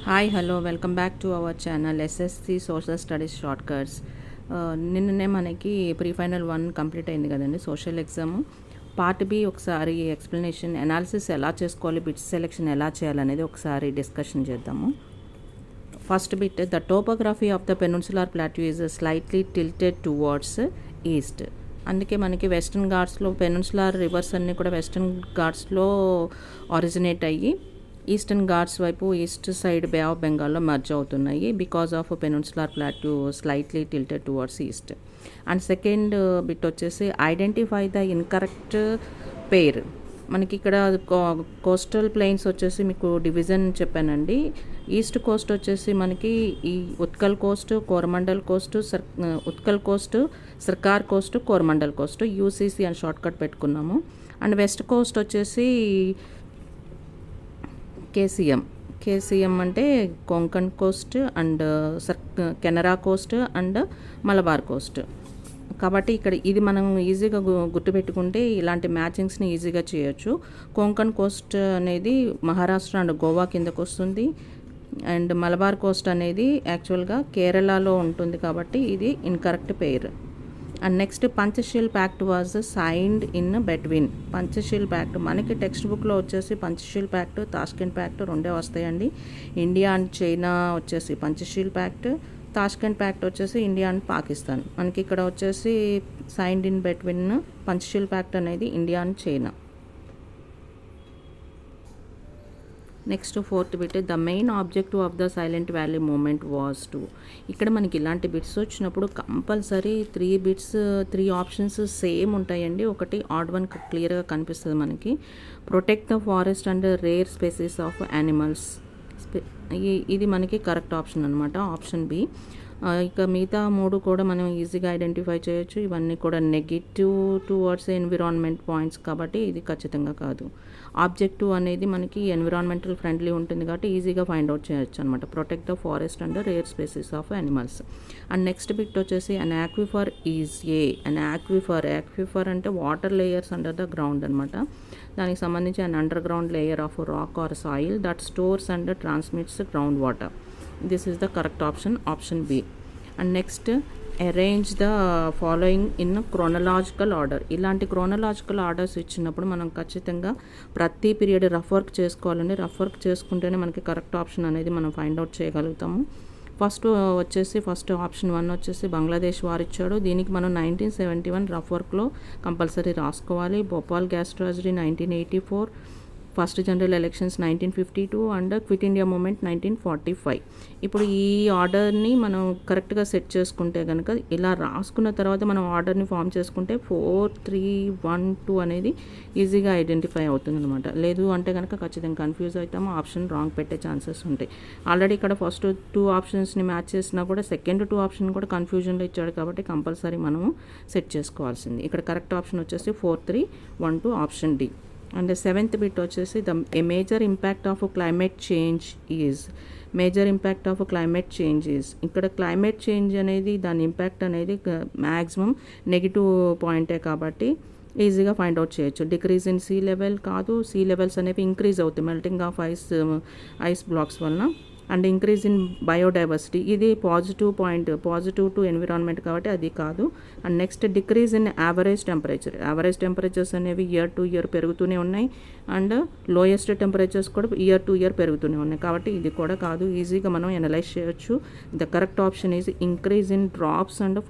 Hi hello welcome back to our channel SSC social studies short cuts. నిన్ననే మనకి pre final 1 complete అయింది కదండి, social exam. Part B ఒకసారి explanation analysis ఎలా చేసుకోవాలి, బిట్స్ సెలెక్షన్ ఎలా చేయాలనేది ఒకసారి డిస్కషన్ చేద్దాము. First bit, the topography of the peninsular plateau is slightly tilted towards east. అందుకే మనకి వెస్ట్రన్ ఘాట్స్లో పెనిన్సులార్ రివర్స్ అన్నీ కూడా వెస్ట్రన్ ఘాట్స్లో ఆరిజినేట్ అయ్యి ఈస్టర్న్ ఘాట్స్ వైపు ఈస్ట్ సైడ్ బే ఆఫ్ బెంగాల్లో మర్జ్ అవుతున్నాయి because of peninsular plateau slightly tilted towards east. And second bit వచ్చేసి identify the incorrect పేర్. మనకి ఇక్కడ కోస్టల్ ప్లెయిన్స్ వచ్చేసి మీకు డివిజన్ చెప్పానండి. ఈస్ట్ కోస్ట్ వచ్చేసి మనకి ఈ Utkal Coast, Coromandel Coast, Utkal Coast, సర్కార్ కోస్ట్, కోరమండల్ కోస్ట్, యూసీసీ అని షార్ట్ కట్ పెట్టుకున్నాము. అండ్ వెస్ట్ కోస్ట్ వచ్చేసి కేసీఎం అంటే Konkan Coast and Canara Coast and Malabar Coast. కాబట్టి ఇక్కడ ఇది మనం ఈజీగా గుర్తుపెట్టుకుంటే ఇలాంటి మ్యాచింగ్స్ని ఈజీగా చేయొచ్చు. కొంకణ్ కోస్ట్ అనేది మహారాష్ట్ర అండ్ గోవా కిందకు వస్తుంది. అండ్ మలబార్ కోస్ట్ అనేది యాక్చువల్గా కేరళలో ఉంటుంది. కాబట్టి ఇది incorrect pair. And next, Panchsheel pact was signed in between. Panchsheel pact మనకి టెక్స్ట్ బుక్లో వచ్చేసి పంచశీల్ ప్యాక్ట్, తాష్కెంట్ ప్యాక్ట్ రెండే వస్తాయండి. ఇండియా అండ్ చైనా వచ్చేసి పంచశీల్ ప్యాక్ట్, తాష్కెంట్ ప్యాక్ట్ వచ్చేసి ఇండియా అండ్ పాకిస్తాన్. మనకి ఇక్కడ వచ్చేసి signed in between Panchsheel pact అనేది India and China. Next fourth bit, the main objective of the Silent Valley movement was to. ఇక్కడ మనకి ఇలాంటి బిట్స్ వచ్చినప్పుడు కంపల్సరీ 3 ఆప్షన్స్ సేమ్ ఉంటాయండి. ఒకటి ఆడ్ వన్ క్లియర్గా కనిపిస్తుంది మనకి. Protect the forest and rare species of animals. ఇది మనకి కరెక్ట్ ఆప్షన్ అనమాట, ఆప్షన్ బి. ఇక మిగతా 3 కూడా మనం ఈజీగా ఐడెంటిఫై చేయొచ్చు. ఇవన్నీ కూడా నెగిటివ్ టువర్డ్స్ ఎన్విరాన్మెంట్ పాయింట్స్ కాబట్టి ఇది ఖచ్చితంగా కాదు. ఆబ్జెక్టివ్ అనేది మనకి ఎన్విరాన్మెంటల్ ఫ్రెండ్లీ ఉంటుంది కాబట్టి ఈజీగా ఫైండ్ అవుట్ చేయొచ్చు అనమాట. Protect the forest and rare species of animals. And next bit వచ్చేసి an aquifer is an aquifer అంటే water layers under the ground అనమాట. దానికి సంబంధించి an under ground layer of rock or soil that stores and transmits ground water. This is the correct option, option B. And next, arrange the following in chronological order. ఇలాంటి chronological orders ఇచ్చినప్పుడు మనం ఖచ్చితంగా ప్రతి period rough work చేసుకోవాలండి. Rough work చేసుకుంటేనే మనకి correct option అనేది మనం ఫైండ్ అవుట్ చేయగలుగుతాము. ఫస్ట్ ఆప్షన్ 1 వచ్చేసి బంగ్లాదేశ్ వార్ ఇచ్చాడు. దీనికి మనం 1971 రఫ్ వర్క్లో కంపల్సరీ రాసుకోవాలి. Bhopal gas tragedy 1984, first general elections 1952 and quit India moment 1945. ఇప్పుడు ఈ ఆర్డర్ని మనం కరెక్ట్గా సెట్ చేసుకుంటే కనుక, ఇలా రాసుకున్న తర్వాత మనం ఆర్డర్ని ఫామ్ చేసుకుంటే 4, 3, 1, 2 అనేది ఈజీగా ఐడెంటిఫై అవుతుంది అనమాట. లేదు అంటే కనుక ఖచ్చితంగా కన్ఫ్యూజ్ అవుతాము, ఆప్షన్ రాంగ్ పెట్టే ఛాన్సెస్ ఉంటాయి. ఆల్రెడీ ఇక్కడ ఫస్ట్ 2 ఆప్షన్స్ని మ్యాచ్ చేసినా కూడా సెకండ్ 2 ఆప్షన్ కూడా కన్ఫ్యూజన్లో ఇచ్చాడు కాబట్టి కంపల్సరీ మనము సెట్ చేసుకోవాల్సింది. ఇక్కడ కరెక్ట్ ఆప్షన్ వచ్చేసి 4, 3, 1, 2 option D. And seventh bit వచ్చేసి a major impact of climate change is. ఇక్కడ క్లైమేట్ చేంజ్ అనేది దాని ఇంపాక్ట్ అనేది మ్యాక్సిమం నెగిటివ్ పాయింటే కాబట్టి ఈజీగా ఫైండ్ అవుట్ చేయొచ్చు. డిక్రీజ్ ఇన్ సీ లెవెల్ కాదు, సీ లెవెల్స్ అనేవి ఇంక్రీజ్ అవుతాయి మెల్టింగ్ ఆఫ్ ఐస్ బ్లాక్స్ వలన. అండ్ ఇంక్రీజ్ ఇన్ బయోడైవర్సిటీ, ఇది positive point, positive to environment కాబట్టి అది కాదు. And next, decrease in average temperatures అనేవి ఇయర్ టు ఇయర్ పెరుగుతూనే ఉన్నాయి. అండ్ లోయెస్ట్ టెంపరేచర్స్ కూడా ఇయర్ టు ఇయర్ పెరుగుతూనే ఉన్నాయి కాబట్టి ఇది కూడా కాదు. ఈజీగా మనం ఎనలైజ్ చేయొచ్చు. The correct option is increase in droughts and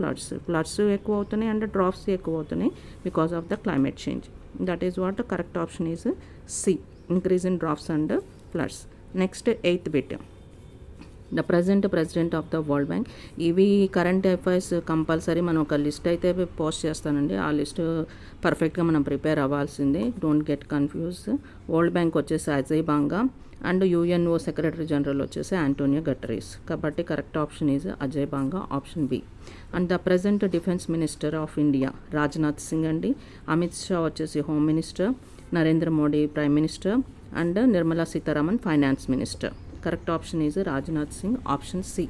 floods ఎక్కువ అవుతున్నాయి అండ్ డ్రాప్స్ ఎక్కువ అవుతున్నాయి because of the climate change. That is what the correct option is C, increase in droughts and floods. Next 8th bit, the president of the World Bank. ఇవి current affairs compulsory మనం ఒక list అయితే post చేస్తానండి. ఆ list పర్ఫెక్ట్గా మనం prepare అవ్వాల్సిందే, don't get confuse. World Bank వచ్చేసి Ajay Banga and UNO secretary general వచ్చేసి ఆంటోనియో గటరీస్. కాబట్టి correct option is Ajay Banga, option B. And the present defence minister of India Rajnath Singh అండి. అమిత్ షా వచ్చేసి home minister, Narendra Modi prime minister and Nirmala Sitharaman finance minister. Correct option is Rajnath Singh, option C.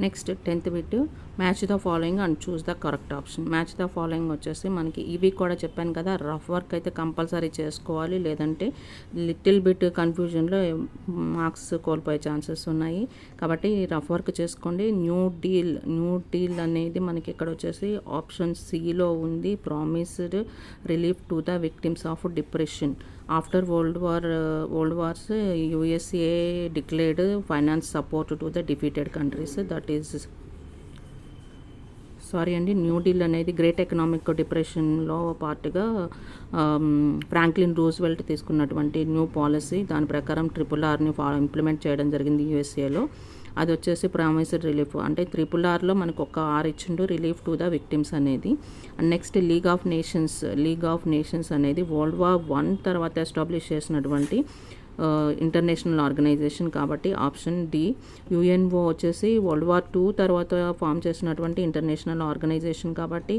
Next 10th bit match the following and choose the correct option. Match the following వచ్చేసి మనకి ఇవి కూడా చెప్పాను కదా, rough work అయితే compulsory చేసుకోవాలి, లేదంటే లిటిల్ బిట్ కన్ఫ్యూజన్లో మార్క్స్ కోల్పోయే ఛాన్సెస్ ఉన్నాయి. కాబట్టి రఫ్ వర్క్ చేసుకోండి. న్యూ డీల్ అనేది మనకి ఇక్కడ వచ్చేసి ఆప్షన్ సిలో ఉంది. Promised relief to the victims of depression after world wars USA declared finance support to the defeated countries. That is new deal అనేది గ్రేట్ ఎకనామిక్ డిప్రెషన్లో పార్ట్గా ఫ్రాంక్లిన్ రూజ్వెల్ట్ తీసుకున్నటువంటి న్యూ పాలసీ. దాని ప్రకారం RRRని ఇంప్లిమెంట్ చేయడం జరిగింది USAలో. అది వచ్చేసి ప్రామిస్డ్ రిలీఫ్ అంటే RRRలో మనకు ఒక R ఇచ్చిండు, రిలీఫ్ టు ద విక్టిమ్స్ అనేది. And next League of Nations అనేది World War I తర్వాత ఎస్టాబ్లిష్ చేసినటువంటి ఇంటర్నేషనల్ ఆర్గనైజేషన్ కాబట్టి ఆప్షన్ డి. UNO వచ్చేసి World War II తర్వాత ఫామ్ చేసినటువంటి ఇంటర్నేషనల్ ఆర్గనైజేషన్ కాబట్టి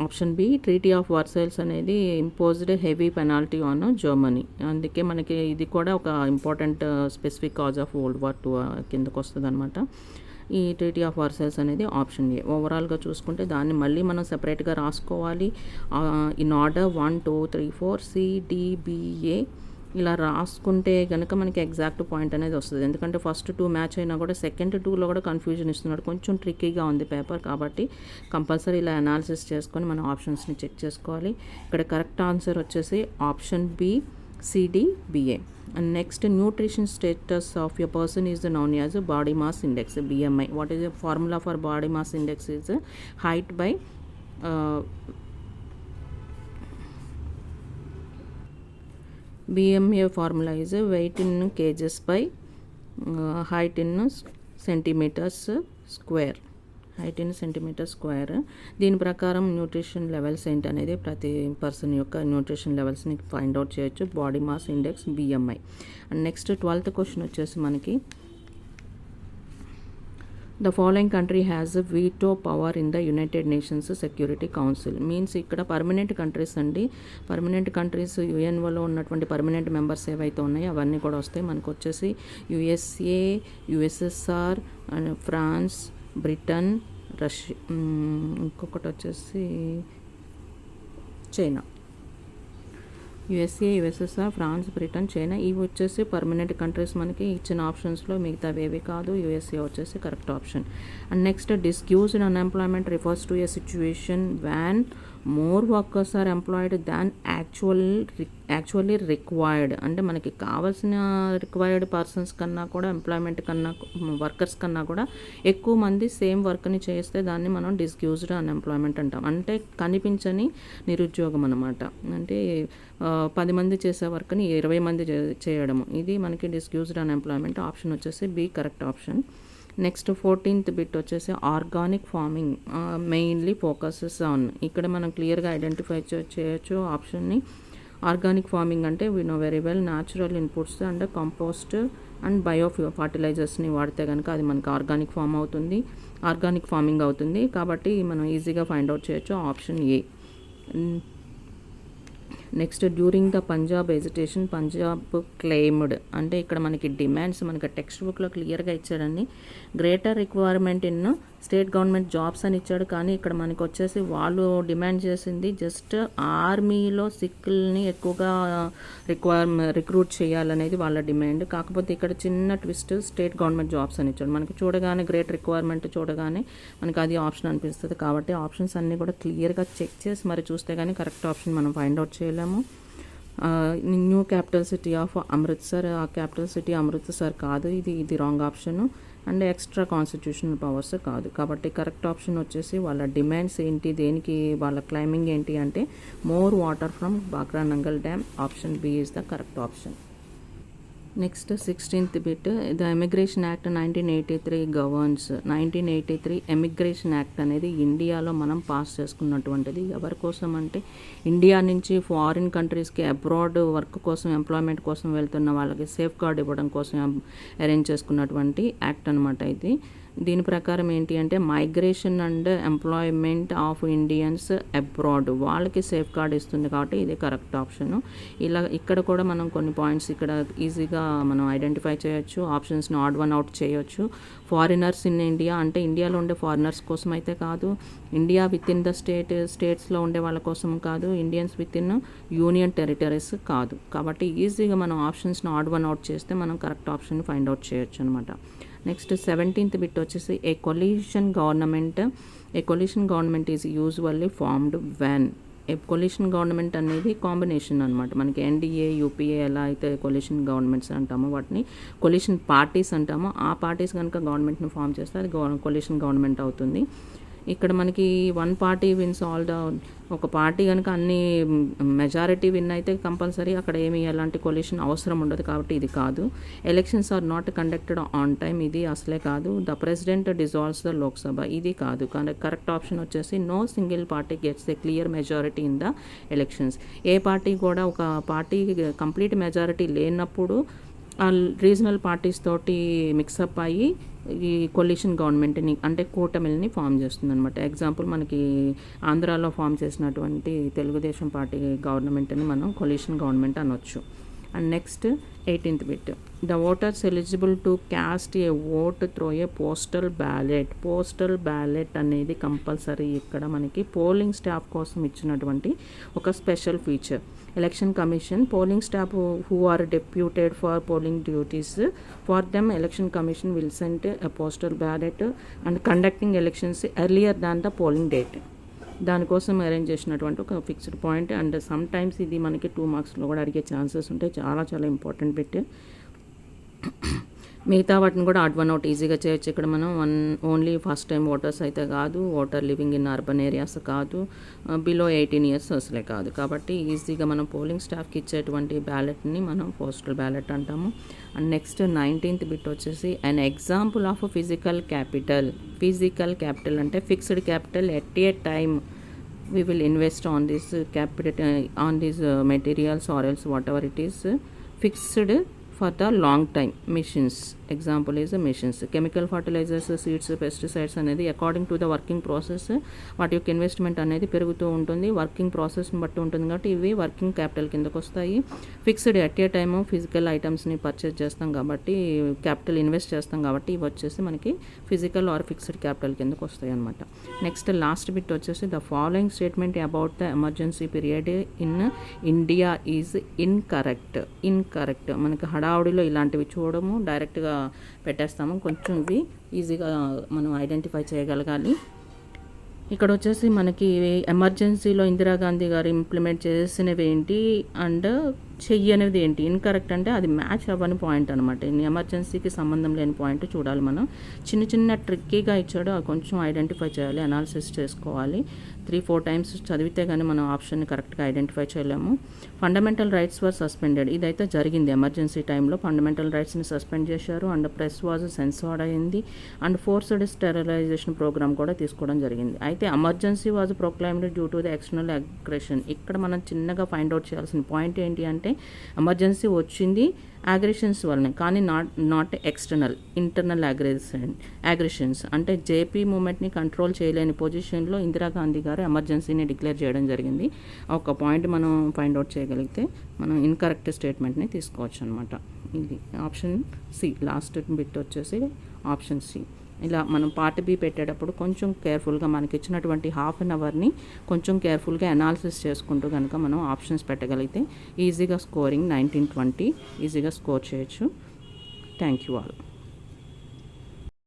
option B. Treaty of Versailles అనేది imposed heavy penalty on Germany. అందుకే మనకి ఇది కూడా ఒక important specific cause of World War II కిందకు వస్తుంది అనమాట. ఈ ట్రీటీ ఆఫ్ వర్సైల్స్ అనేది ఆప్షన్ ఏ. ఓవరాల్గా చూసుకుంటే దాన్ని మళ్ళీ మనం సెపరేట్గా రాసుకోవాలి. ఇన్ ఆర్డర్ 1 2 3 4 CDBA ఇలా రాసుకుంటే కనుక మనకి ఎగ్జాక్ట్ పాయింట్ అనేది వస్తుంది. ఎందుకంటే ఫస్ట్ 2 మ్యాచ్ అయినా కూడా సెకండ్ 2లో కూడా కన్ఫ్యూజన్ ఇస్తున్నాడు. కొంచెం ట్రిక్కీగా ఉంది పేపర్ కాబట్టి కంపల్సరీ ఇలా అనాలిసిస్ చేసుకొని మన ఆప్షన్స్ని చెక్ చేసుకోవాలి. ఇక్కడ కరెక్ట్ ఆన్సర్ వచ్చేసి option B CDBA. And next nutrition status of a person is known as body mass index BMI. What is the formula for body mass index is height by BMI formula is weight in kgs by height in centimeters square. దీని ప్రకారం nutrition levels ఏంటి అనేది ప్రతి person యొక్క nutrition లెవెల్స్ని find out చేయొచ్చు. Body mass index BMI. And next 12th question వచ్చేసి మనకి the following country has veto power in the United nations security council. Means ఇక్కడ పర్మనెంట్ కంట్రీస్ అండి. పర్మనెంట్ కంట్రీస్ UNOలో ఉన్నటువంటి పర్మనెంట్ మెంబర్స్ ఏవైతే ఉన్నాయో అవన్నీ కూడా వస్తాయి. మనకు వచ్చేసి USA, USSR, France, Britain, Russia, ఇంకొకటి వచ్చేసి China. USA, USSR, France, Britain, China ఇవి వచ్చేసి పర్మనెంట్ కంట్రీస్ మనకి ఇచ్చిన ఆప్షన్స్లో. మిగతావి ఏవి కాదు. USA వచ్చేసి correct option. And next disguised unemployment refers to a situation when more workers are employed than actually required. అంటే మనకి కావాల్సిన రిక్వైర్డ్ పర్సన్స్ కన్నా కూడా వర్కర్స్ కన్నా కూడా ఎక్కువ మంది సేమ్ వర్క్ని చేస్తే దాన్ని మనం డిస్క్యూజ్డ్ అన్ఎంప్లాయ్మెంట్ అంటాం. అంటే కనిపించని నిరుద్యోగం అనమాట. అంటే 10 మంది చేసే వర్క్ని 20 మంది చేయడము. ఇది మనకి డిస్క్యూజ్డ్ అన్ఎంప్లాయ్మెంట్. ఆప్షన్ వచ్చేసి B correct option. Next 14th bit వచ్చేసి organic farming mainly focuses on. ఇక్కడ మనం క్లియర్గా ఐడెంటిఫై చేయొచ్చు ఆప్షన్ని. ఆర్గానిక్ ఫార్మింగ్ అంటే we know very well natural inputs and compost and bio ఫర్టిలైజర్స్ని వాడితే కనుక అది మనకి ఆర్గానిక్ ఫార్మింగ్ అవుతుంది. కాబట్టి మనం ఈజీగా ఫైండ్ అవుట్ చేయొచ్చు option A. Next during the Punjab agitation Punjab claimed. అంటే ఇక్కడ మనకి డిమాండ్స్ మనకి టెక్స్ట్ బుక్లో క్లియర్గా ఇచ్చాడండి. Greater requirement in state government jobs అని ఇచ్చాడు. కానీ ఇక్కడ మనకి వచ్చేసి వాళ్ళు డిమాండ్ చేసింది జస్ట్ ఆర్మీలో సిక్కుల్ని ఎక్కువగా రిక్రూట్ చేయాలనేది వాళ్ళ డిమాండ్. కాకపోతే ఇక్కడ చిన్న ట్విస్ట్ స్టేట్ గవర్నమెంట్ జాబ్స్ అని ఇచ్చాడు. మనకి చూడగానే గ్రేట్ రిక్వైర్మెంట్ చూడగానే మనకి అది ఆప్షన్ అనిపిస్తుంది. కాబట్టి ఆప్షన్స్ అన్నీ కూడా క్లియర్గా చెక్ చేసి మరి చూస్తే కానీ కరెక్ట్ ఆప్షన్ మనం ఫైండ్ అవుట్ చేయలేము. New capital city of Amritsar. ఆ క్యాపిటల్ సిటీ అమృత్సర్ కాదు, ఇది wrong option. And extra constitutional powers కాదు. కాబట్టి కరెక్ట్ ఆప్షన్ వచ్చేసి వాళ్ళ డిమాండ్స్ ఏంటి, దేనికి వాళ్ళ క్లైమింగ్ ఏంటి అంటే more water from Bhakra Nangal dam. Option B is the correct option. Next 16th bit the emigration act 1983 governs. 1983 emigration act అనేది ఇండియాలో మనం పాస్ చేసుకున్నటువంటిది. ఎవరి కోసం అంటే ఇండియా నుంచి ఫారిన్ కంట్రీస్కి అబ్రాడ్ వర్క్ కోసం ఎంప్లాయ్మెంట్ కోసం వెళ్తున్న వాళ్ళకి సేఫ్ గార్డ్ ఇవ్వడం కోసం అరేంజ్ చేసుకున్నటువంటి యాక్ట్ అనమాట ఇది. దీని ప్రకారం ఏంటి అంటే migration and employment of Indians abroad వాళ్ళకి సేఫ్ గార్డ్ ఇస్తుంది కాబట్టి ఇది కరెక్ట్ ఆప్షన్. ఇలా ఇక్కడ కూడా మనం కొన్ని పాయింట్స్ ఇక్కడ ఈజీగా మనం ఐడెంటిఫై చేయొచ్చు. ఆప్షన్స్ని ఆడ్ వన్ అవుట్ చేయొచ్చు. ఫారినర్స్ ఇన్ ఇండియా అంటే ఇండియాలో ఉండే ఫారినర్స్ కోసం అయితే కాదు, ఇండియా విత్ ఇన్ ద స్టేట్స్లో ఉండే వాళ్ళ కోసం కాదు, Indians with in union territories కాదు. కాబట్టి ఈజీగా మనం ఆప్షన్స్ని ఆడ్ వన్ అవుట్ చేస్తే మనం కరెక్ట్ ఆప్షన్ ఫైండ్ అవుట్ చేయొచ్చు అనమాట. నెక్స్ట్ 17th బిట్ వచ్చేసి a coalition government is usually formed when. A coalition government అనేది కాంబినేషన్ అనమాట. మనకి ఎన్డీఏ, యూపీఏ ఎలా అయితే కొలిషన్ గవర్నమెంట్స్ అంటామో వాటిని కొలిషన్ పార్టీస్ అంటామో, ఆ పార్టీస్ కనుక గవర్నమెంట్ని ఫామ్ చేస్తే అది కొలిషన్ గవర్నమెంట్ అవుతుంది. ఇక్కడ మనకి one party wins all the, ఒక పార్టీ కనుక అన్ని మెజారిటీ విన్ అయితే కంపల్సరీ అక్కడ ఏమి ఎలాంటి కొలిషన్ అవసరం ఉండదు కాబట్టి ఇది కాదు. Elections are not conducted on time, ఇది అసలే కాదు. The president dissolves the Lok Sabha, ఇది కాదు. కరెక్ట్ ఆప్షన్ వచ్చేసి no single party gets a clear majority in the elections. ఏ పార్టీ కూడా ఒక పార్టీ కంప్లీట్ మెజారిటీ లేనప్పుడు ఆ రీజనల్ పార్టీస్ తోటి మిక్సప్ అయ్యి ఈ కొలిషన్ గవర్నమెంట్ని అంటే కూటమిల్ని ఫామ్ చేస్తుంది అనమాట. ఎగ్జాంపుల్ మనకి ఆంధ్రాలో ఫామ్ చేసినటువంటి తెలుగుదేశం పార్టీ గవర్నమెంట్ని మనం కొలిషన్ గవర్నమెంట్ అనొచ్చు. And next 18th bit, the voters eligible to cast a vote through a postal ballot అనేది కంపల్సరీ ఇక్కడ మనకి పోలింగ్ స్టాఫ్ కోసం ఇచ్చినటువంటి ఒక special feature. Election commission polling staff who are deputed for polling duties, for them election commission will send a postal ballot and conducting elections earlier than the polling date. దానికోసం arrange చేసినటువంటి ఒక fixed point. And some times ఇది మనకి 2 మార్క్స్లో కూడా అడిగే chances ఉంటాయి. చాలా చాలా ఇంపార్టెంట్ బిట్. మిగతా వాటిని కూడా ఆడ్ వన్ అవుట్ ఈజీగా చేయొచ్చు. ఇక్కడ మనం ఓన్లీ ఫస్ట్ టైం ఓటర్స్ అయితే కాదు, voter living in urban areas కాదు, బిలో 18 years అసలే కాదు. కాబట్టి ఈజీగా మనం పోలింగ్ స్టాఫ్కి ఇచ్చేటువంటి బ్యాలెట్ని మనం పోస్టల్ బ్యాలెట్ అంటాము. అండ్ నెక్స్ట్ 19th బిట్ వచ్చేసి an example of physical capital అంటే fixed capital at a time we will invest on this capital on these materials or else whatever it is fixed for the long time. Machines, example is machines. Chemical fertilizers, seeds, pesticides అనేది according to the working process వాటి యొక్క investment అనేది పెరుగుతూ ఉంటుంది. Working ప్రాసెస్ని బట్టి ఉంటుంది కాబట్టి ఇవి వర్కింగ్ క్యాపిటల్ కిందకు వస్తాయి. Fixed at a time physical ఐటమ్స్ని పర్చేస్ చేస్తాం కాబట్టి, క్యాపిటల్ ఇన్వెస్ట్ చేస్తాం కాబట్టి ఇవి వచ్చేసి మనకి ఫిజికల్ ఆర్ ఫిక్స్డ్ క్యాపిటల్ కిందకు వస్తాయి అనమాట. నెక్స్ట్ లాస్ట్ బిట్ వచ్చేసి the following statement about the emergency period in India is incorrect. మనకి హడావుడిలో ఇలాంటివి చూడము, డైరెక్ట్గా పెట్టేస్తాము. కొంచెం ఇవి ఈజీగా మనం ఐడెంటిఫై చేయగలగాలి. ఇక్కడ వచ్చేసి మనకి ఎమర్జెన్సీలో ఇందిరాగాంధీ గారు ఇంప్లిమెంట్ చేసినవి ఏంటి అండ్ చెయ్యనిది ఏంటి. ఇన్కరెక్ట్ అంటే అది మ్యాచ్ అవ్వని పాయింట్ అనమాట. ఎమర్జెన్సీకి సంబంధం లేని పాయింట్ చూడాలి మనం. చిన్న ట్రిక్కీగా ఇచ్చాడు, అది కొంచెం ఐడెంటిఫై చేయాలి, అనాలిసిస్ చేసుకోవాలి. 3-4 times చదివితే కానీ మనం ఆప్షన్ని కరెక్ట్గా ఐడెంటిఫై చేయలేము. ఫండమెంటల్ రైట్స్ వర్ సస్పెండెడ్, ఇదైతే జరిగింది. ఎమర్జెన్సీ టైంలో ఫండమెంటల్ రైట్స్ని సస్పెండ్ చేశారు. అండ్ ప్రెస్ వాజ్ సెన్సార్డ్ అయింది. అండ్ ఫోర్స్డ్ స్టెరిలైజేషన్ ప్రోగ్రామ్ కూడా తీసుకోవడం జరిగింది. అయితే emergency was proclaimed due to the external aggression. ఇక్కడ మనం చిన్నగా ఫైండ్ అవుట్ చేయాల్సిన పాయింట్ ఏంటి అంటే ఎమర్జెన్సీ వచ్చింది అగ్రెషన్స్ వలన, కానీ నాట్ ఎక్స్టర్నల్, ఇంటర్నల్ అగ్రెషన్స్. అంటే జేపీ మూమెంట్ని కంట్రోల్ చేయలేని పొజిషన్లో ఇందిరాగాంధీ గారు ఎమర్జెన్సీని డిక్లేర్ చేయడం జరిగింది. ఒక పాయింట్ మనం ఫైండ్ అవుట్ చేయగలిగితే మనం ఇన్కరెక్ట్ స్టేట్మెంట్ని తీసుకోవచ్చు అనమాట. ఇది ఆప్షన్ సి. లాస్ట్ బిట్ వచ్చేసి ఆప్షన్ సి. ఇలా మనం పార్ట్ బి పెట్టేటప్పుడు కొంచెం కేర్ఫుల్గా మనకి ఇచ్చినటువంటి ½ an hourని కొంచెం కేర్ఫుల్గా అనాలిసిస్ చేసుకుంటూ కనుక మనం ఆప్షన్స్ పెట్టగలిగితే ఈజీగా స్కోరింగ్ 19-20 ఈజీగా స్కోర్ చేయొచ్చు. Thank you all.